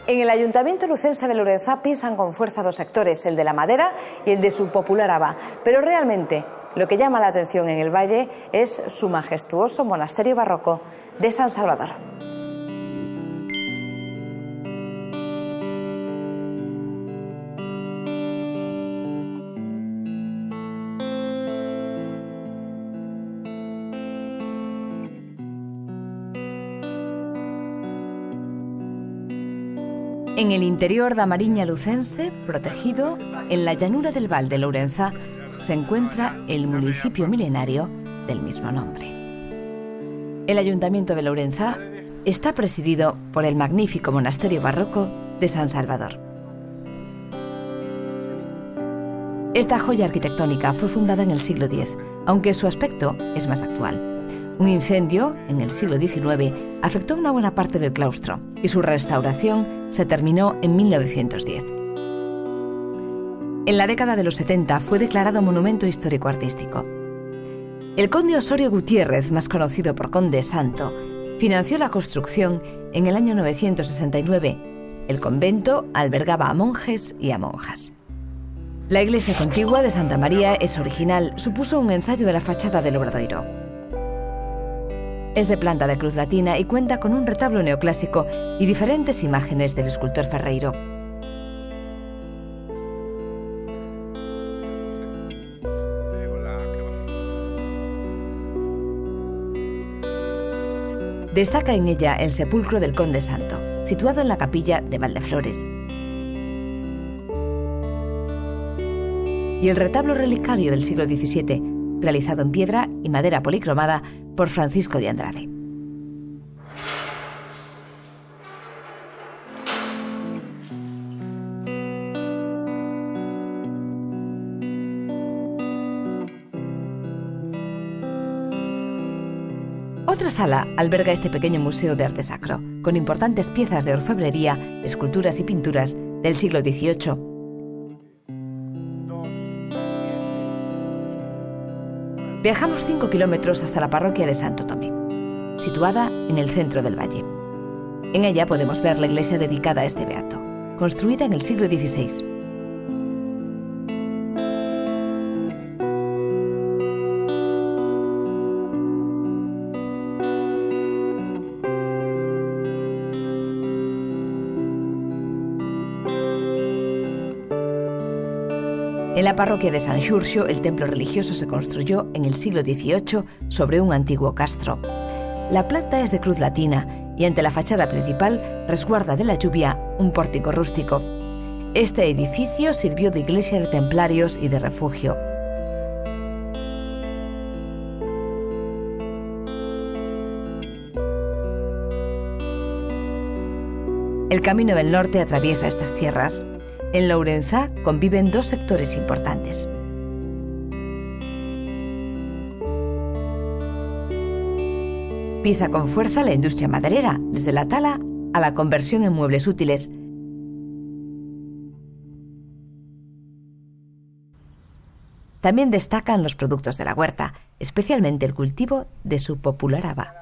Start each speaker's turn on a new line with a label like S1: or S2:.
S1: En el Ayuntamiento lucense de Lourenzá piensan con fuerza dos sectores, el de la madera y el de su popular haba. Pero realmente lo que llama la atención en el valle es su majestuoso monasterio barroco de San Salvador. En el interior da Mariña lucense, protegido, en la llanura del Val de Lourenzá, se encuentra el municipio milenario del mismo nombre. El Ayuntamiento de Lourenzá está presidido por el magnífico monasterio barroco de San Salvador. Esta joya arquitectónica fue fundada en el siglo X, aunque su aspecto es más actual. Un incendio, en el siglo XIX, afectó una buena parte del claustro y su restauración se terminó en 1910. En la década de los 70 fue declarado Monumento Histórico-Artístico. El conde Osorio Gutiérrez, más conocido por Conde Santo, financió la construcción en el año 969. El convento albergaba a monjes y a monjas. La iglesia contigua de Santa María es original, supuso un ensayo de la fachada del Obradoiro. Es de planta de cruz latina y cuenta con un retablo neoclásico y diferentes imágenes del escultor Ferreiro. Destaca en ella el sepulcro del Conde Santo, situado en la capilla de Valdeflores. Y el retablo relicario del siglo XVII, realizado en piedra y madera policromada por Francisco de Andrade. Otra sala alberga este pequeño museo de arte sacro, con importantes piezas de orfebrería, esculturas y pinturas del siglo XVIII. Viajamos 5 kilómetros hasta la parroquia de Santo Tomé, situada en el centro del valle. En ella podemos ver la iglesia dedicada a este beato, construida en el siglo XVI. En la parroquia de San Xurxo, el templo religioso se construyó en el siglo XVIII sobre un antiguo castro. La planta es de cruz latina y ante la fachada principal resguarda de la lluvia un pórtico rústico. Este edificio sirvió de iglesia de templarios y de refugio. El Camino del Norte atraviesa estas tierras. En Lourenzá conviven dos sectores importantes. Pisa con fuerza la industria maderera, desde la tala a la conversión en muebles útiles. También destacan los productos de la huerta, especialmente el cultivo de su popular haba.